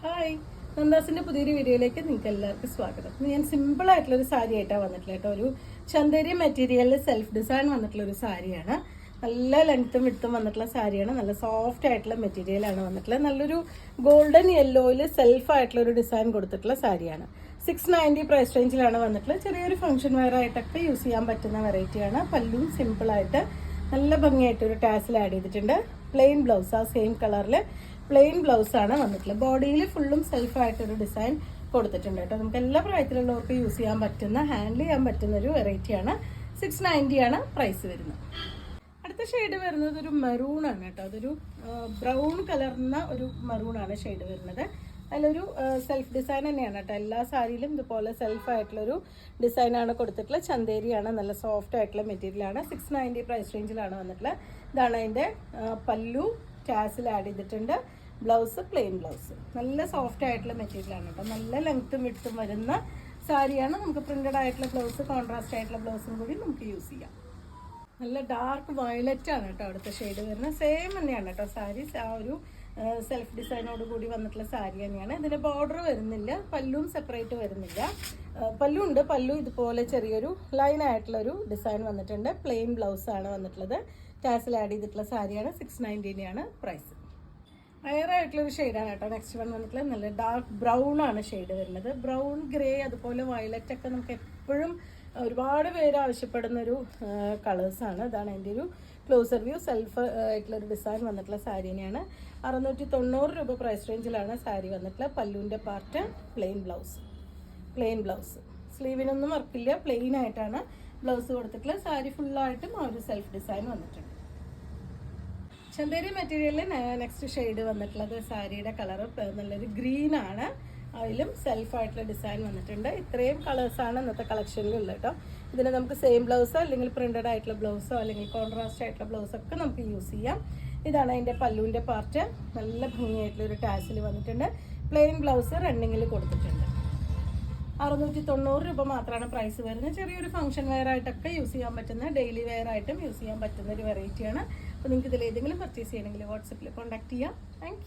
Hi, നന്ദാസിന്റെ പുതിയൊരു വീഡിയോയിലേക്ക് നിങ്ങൾക്ക് എല്ലാവർക്കും സ്വാഗതം. ഞാൻ സിമ്പിൾ ആയിട്ടുള്ള ഒരു സാരി ആയിട്ടാണ് വന്നിട്ടുള്ളത് കേട്ടോ. ഒരു ചന്ദേരി മെറ്റീരിയലിൽ സെൽഫ് ഡിസൈൻ വന്നിട്ടുള്ള ഒരു സാരിയാണ്. നല്ല ലെങ്ത്തും വിട്ടും വന്നിട്ടുള്ള സാരിയാണ്. നല്ല സോഫ്റ്റ് ആയിട്ടുള്ള മെറ്റീരിയലാണ് വന്നിട്ടുള്ളത്. നല്ലൊരു ഗോൾഡൻ യെല്ലോയിൽ സെൽഫ് ആയിട്ടുള്ള ഒരു ഡിസൈൻ കൊടുത്തിട്ടുള്ള സാരിയാണ്. 690 പ്രൈസ് റേഞ്ചിലാണ് വന്നിട്ടുള്ളത്. ചെറിയൊരു ഫംഗ്ഷൻ വെയർ ആയിട്ടൊക്കെ യൂസ് ചെയ്യാൻ പറ്റുന്ന വെറൈറ്റിയാണ്. പല്ലും സിമ്പിളായിട്ട് നല്ല ഭംഗിയായിട്ട് ഒരു ടാസിൽ ആഡ് ചെയ്തിട്ടുണ്ട്. പ്ലെയിൻ ബ്ലൗസ്, ആ സെയിം കളറിൽ പ്ലെയിൻ ബ്ലൗസ് ആണ് വന്നിട്ടുള്ളത്. ബോഡിയിൽ ഫുള്ളും സെൽഫായിട്ടൊരു ഡിസൈൻ കൊടുത്തിട്ടുണ്ട് കേട്ടോ. നമുക്ക് എല്ലാ പ്രായത്തിലുള്ളവർക്ക് യൂസ് ചെയ്യാൻ പറ്റുന്ന, ഹാൻഡിൽ ചെയ്യാൻ പറ്റുന്ന ഒരു വെറൈറ്റിയാണ്. 690 ആണ് പ്രൈസ് വരുന്നത്. അടുത്ത ഷെയ്ഡ് വരുന്നത് ഒരു മെറൂൺ ആണ് കേട്ടോ. അതൊരു ബ്രൗൺ കലർന്ന ഒരു മെറൂൺ ആണ് ഷെയ്ഡ് വരുന്നത്. അതിലൊരു സെൽഫ് ഡിസൈൻ തന്നെയാണ് കേട്ടോ. എല്ലാ സാരിയിലും ഇതുപോലെ സെൽഫായിട്ടുള്ളൊരു ഡിസൈനാണ് കൊടുത്തിട്ടുള്ളത്. ചന്തേരിയാണ്, നല്ല സോഫ്റ്റ് ആയിട്ടുള്ള മെറ്റീരിയലാണ്. 690 പ്രൈസ് റേഞ്ചിലാണ് വന്നിട്ടുള്ളത്. ഇതാണ് അതിൻ്റെ പല്ലു, ടാസിൽ ആഡ് ചെയ്തിട്ടുണ്ട്. Blouse plain blouse. നല്ല സോഫ്റ്റ് ആയിട്ടുള്ള മെറ്റീരിയലാണ് കേട്ടോ. നല്ല ലെങ്ത്തും വിട്ടും വരുന്ന സാരിയാണ്. നമുക്ക് പ്രിന്റഡ് ആയിട്ടുള്ള ബ്ലൗസ്, കോൺട്രാസ്റ്റ് ആയിട്ടുള്ള ബ്ലൗസും കൂടി നമുക്ക് യൂസ് ചെയ്യാം. നല്ല ഡാർക്ക് വയലറ്റ് ആണ് കേട്ടോ അടുത്ത ഷെയ്ഡ് വരുന്നത്. സെയിം തന്നെയാണ് കേട്ടോ സാരി. ആ ഒരു സെൽഫ് ഡിസൈനോട് കൂടി വന്നിട്ടുള്ള സാരി തന്നെയാണ്. ഇതിൻ്റെ ബോർഡർ വരുന്നില്ല, പല്ലും സെപ്പറേറ്റ് വരുന്നില്ല. പല്ലു ഉണ്ട്, പല്ലു ഇതുപോലെ ചെറിയൊരു ലൈൻ ആയിട്ടുള്ള ഒരു ഡിസൈൻ വന്നിട്ടുണ്ട്. പ്ലെയിൻ ബ്ലൗസ് ആണ് വന്നിട്ടുള്ളത്. ടാസിൽ ആഡ് ചെയ്തിട്ടുള്ള സാരിയാണ്. 690 പ്രൈസ്. റയറായിട്ടുള്ളൊരു ഷെയ്ഡാണ് കേട്ടോ. നെക്സ്റ്റ് വൺ വന്നിട്ടുള്ളത് നല്ല ഡാർക്ക് ബ്രൗൺ ആണ് ഷെയ്ഡ് വരുന്നത്. ബ്രൗൺ, ഗ്രേ, അതുപോലെ വയലറ്റ് ഒക്കെ നമുക്ക് എപ്പോഴും ഒരുപാട് പേര് ആവശ്യപ്പെടുന്നൊരു കളേഴ്സാണ്. ഇതാണ് എൻ്റെ ഒരു ക്ലോസർ വ്യൂ. സെൽഫ് ആയിട്ടുള്ളൊരു ഡിസൈൻ വന്നിട്ടുള്ള സാരി തന്നെയാണ്. 690 രൂപ പ്രൈസ് റേഞ്ചിലാണ് സാരി വന്നിട്ടുള്ളത്. പല്ലുവിൻ്റെ പാർട്ട് പ്ലെയിൻ ബ്ലൗസ്. സ്ലീവിനൊന്നും വർക്കില്ല, പ്ലെയിൻ ആയിട്ടാണ് ബ്ലൗസ് കൊടുത്തിട്ടുള്ളത്. സാരി ഫുള്ളായിട്ടും ആ ഒരു സെൽഫ് ഡിസൈൻ വന്നിട്ടുണ്ട്. ചന്തേരി മെറ്റീരിയലിൽ നെക്സ്റ്റ് ഷെയ്ഡ് വന്നിട്ടുള്ളത് സാരിയുടെ കളറ് നല്ലൊരു ഗ്രീൻ ആണ്. അതിലും സെൽഫായിട്ടുള്ള ഡിസൈൻ വന്നിട്ടുണ്ട്. ഇത്രയും കളേഴ്സാണ് ഇന്നത്തെ കളക്ഷനിലുള്ളത് കേട്ടോ. ഇതിന് നമുക്ക് സെയിം ബ്ലൗസോ അല്ലെങ്കിൽ പ്രിന്റഡ് ആയിട്ടുള്ള ബ്ലൗസോ അല്ലെങ്കിൽ കോൺട്രാസ്റ്റ് ആയിട്ടുള്ള ബ്ലൗസൊക്കെ നമുക്ക് യൂസ് ചെയ്യാം. ഇതാണ് അതിൻ്റെ പല്ലുവിൻ്റെ പാർട്ട്. നല്ല ഭംഗിയായിട്ടുള്ളൊരു ടാസിൽ വന്നിട്ടുണ്ട്. പ്ലെയിൻ ബ്ലൗസ് റണ്ണിങ്ങിൽ കൊടുത്തിട്ടുണ്ട്. 690 രൂപ മാത്രമാണ് പ്രൈസ് വരുന്നത്. ചെറിയൊരു ഫംഗ്ഷൻ വെയർ ആയിട്ടൊക്കെ യൂസ് ചെയ്യാൻ പറ്റുന്ന, ഡെയിലി വെയർ ആയിട്ടും യൂസ് ചെയ്യാൻ പറ്റുന്ന ഒരു വെറൈറ്റിയാണ്. അപ്പോൾ നിങ്ങൾക്ക് ഇതിൽ ഏതെങ്കിലും പർച്ചേസ് ചെയ്യണമെങ്കിൽ വാട്സപ്പിൽ കോൺടാക്ട് ചെയ്യാം. താങ്ക്